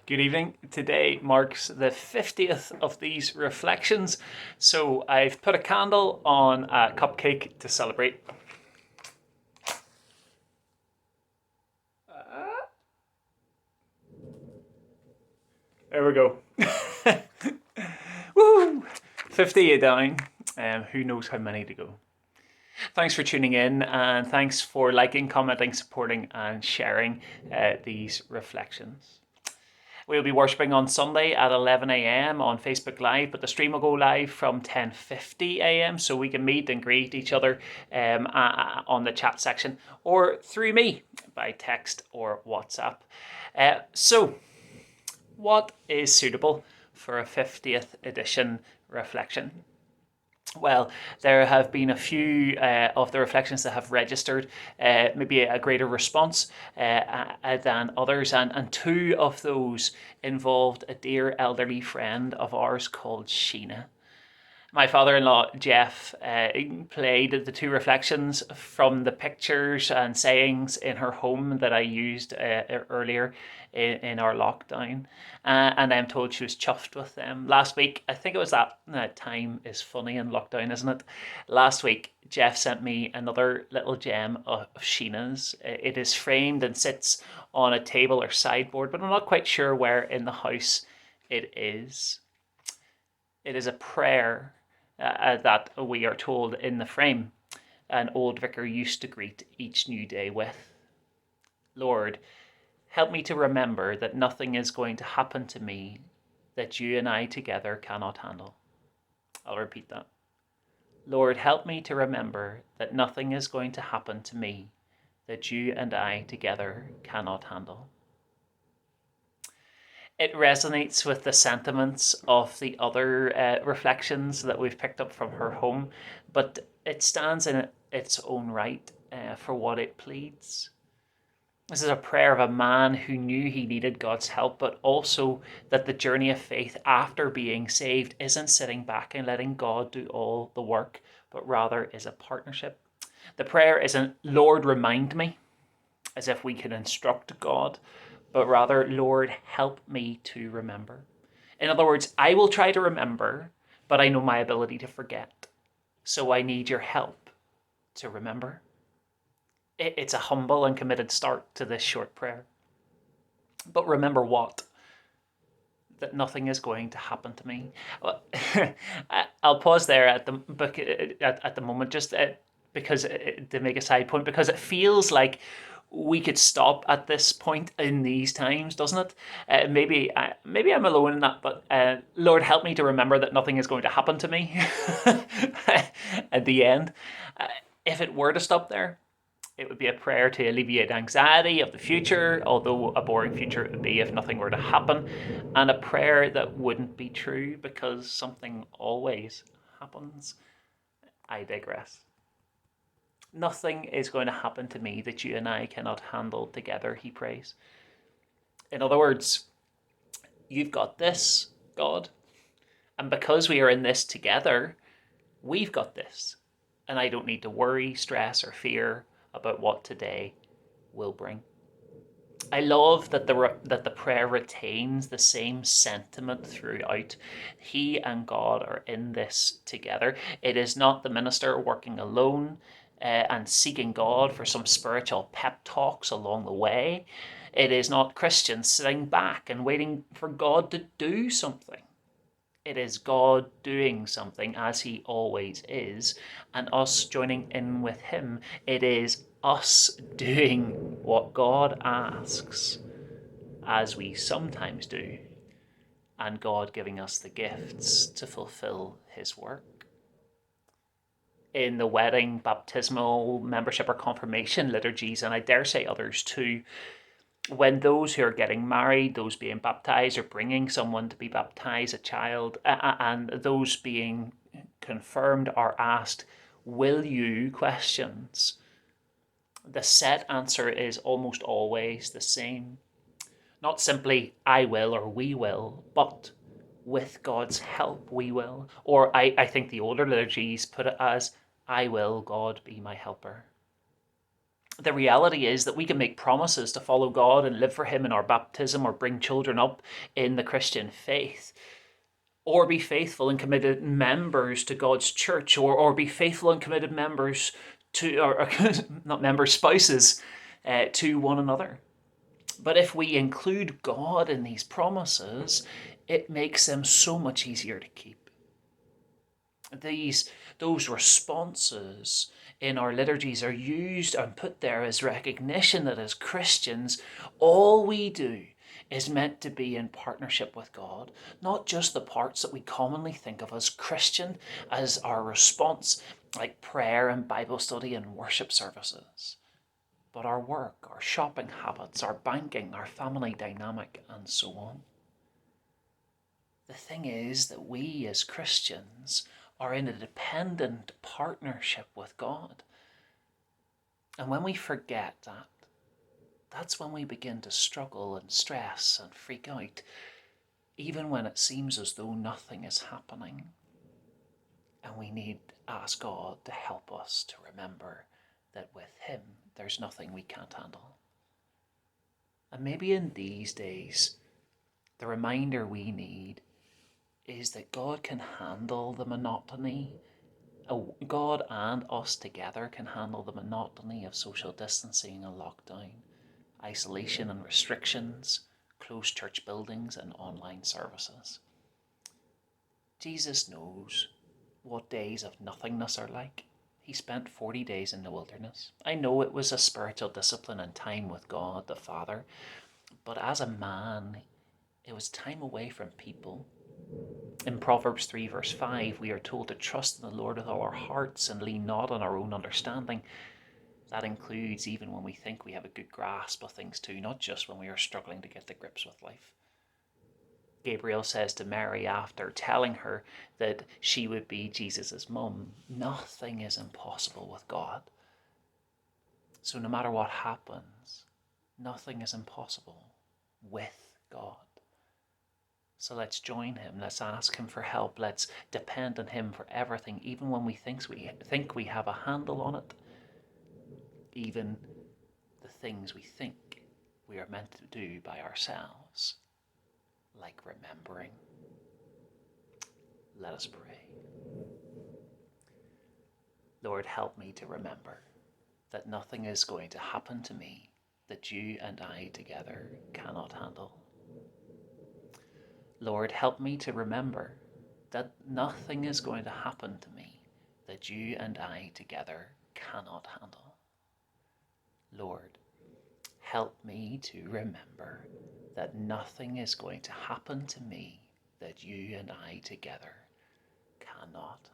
Good evening. Today marks the 50th of these reflections, so I've put a candle on a cupcake to celebrate. There we go. Woo! 50 down. Who knows how many to go. Thanks for tuning in, and thanks for liking, commenting, supporting, and sharing these reflections. We'll be worshipping on Sunday at 11 a.m. on Facebook Live, but the stream will go live from 10:50 a.m. so we can meet and greet each other on the chat section or through me by text or WhatsApp. So, what is suitable for a 50th edition reflection? Well, there have been a few of the reflections that have registered maybe a greater response than others, and two of those involved a dear elderly friend of ours called Sheena. My father-in-law, Jeff, played the two reflections from the pictures and sayings in her home that I used earlier in our lockdown. And I'm told she was chuffed with them. Last week, I think it was that time is funny in lockdown, isn't it? Last week, Jeff sent me another little gem of Sheena's. It is framed and sits on a table or sideboard, but I'm not quite sure where in the house it is. It is a prayer that we are told in the frame an old vicar used to greet each new day with. Lord, help me to remember that nothing is going to happen to me that you and I together cannot handle. I'll repeat that. Lord, help me to remember that nothing is going to happen to me that you and I together cannot handle. It resonates with the sentiments of the other reflections that we've picked up from her home, but it stands in its own right for what it pleads. This is a prayer of a man who knew he needed God's help, but also that the journey of faith after being saved isn't sitting back and letting God do all the work, but rather is a partnership. The prayer isn't, Lord, remind me, as if we can instruct God, but rather, Lord, help me to remember. In other words, I will try to remember, but I know my ability to forget. So I need your help to remember. It's a humble and committed start to this short prayer. But remember what? That nothing is going to happen to me. Well, I'll pause there at the book at the moment, just because to make a side point, because it feels like we could stop at this point in these times, doesn't it? Maybe I'm alone in that, but Lord, help me to remember that nothing is going to happen to me at the end. If it were to stop there, it would be a prayer to alleviate anxiety of the future, although a boring future it would be if nothing were to happen, and a prayer that wouldn't be true because something always happens. I digress. Nothing is going to happen to me that you and I cannot handle together, he prays. In other words, you've got this, God. And because we are in this together, we've got this. And I don't need to worry, stress, or fear about what today will bring. I love that the prayer retains the same sentiment throughout. He and God are in this together. It is not the minister working alone and seeking God for some spiritual pep talks along the way. It is not Christians sitting back and waiting for God to do something. It is God doing something, as he always is, and us joining in with him. It is us doing what God asks, as we sometimes do, and God giving us the gifts to fulfill his work. In the wedding, baptismal, membership or confirmation liturgies, and I dare say others too, when those who are getting married, those being baptized or bringing someone to be baptized, a child, and those being confirmed are asked, will you, questions, the set answer is almost always the same. Not simply, I will or we will, but with God's help we will. Or I think the older liturgies put it as, I will, God, be my helper. The reality is that we can make promises to follow God and live for Him in our baptism or bring children up in the Christian faith, or be faithful and committed members to God's church, or be faithful and committed members to, or not members, spouses to one another. But if we include God in these promises, it makes them so much easier to keep. Those responses in our liturgies are used and put there as recognition that as Christians, all we do is meant to be in partnership with God, not just the parts that we commonly think of as Christian, as our response, like prayer and Bible study and worship services, but our work, our shopping habits, our banking, our family dynamic, and so on. The thing is that we as Christians are in a dependent partnership with God. And when we forget that, that's when we begin to struggle and stress and freak out, even when it seems as though nothing is happening. And we need to ask God to help us to remember that with Him, there's nothing we can't handle. And maybe in these days, the reminder we need is that God can handle the monotony. God and us together can handle the monotony of social distancing and lockdown, isolation and restrictions, closed church buildings and online services. Jesus knows what days of nothingness are like. He spent 40 days in the wilderness. I know it was a spiritual discipline and time with God the Father, but as a man, it was time away from people. In Proverbs 3 verse 5, we are told to trust in the Lord with all our hearts and lean not on our own understanding. That includes even when we think we have a good grasp of things too, not just when we are struggling to get to grips with life. Gabriel says to Mary after telling her that she would be Jesus' mum, nothing is impossible with God. So no matter what happens, nothing is impossible with God. So let's join Him. Let's ask Him for help. Let's depend on Him for everything, even when we think we have a handle on it. Even the things we think we are meant to do by ourselves, like remembering. Let us pray. Lord, help me to remember that nothing is going to happen to me that you and I together cannot handle. Lord, help me to remember that nothing is going to happen to me that you and I together cannot handle. Lord, help me to remember that nothing is going to happen to me that you and I together cannot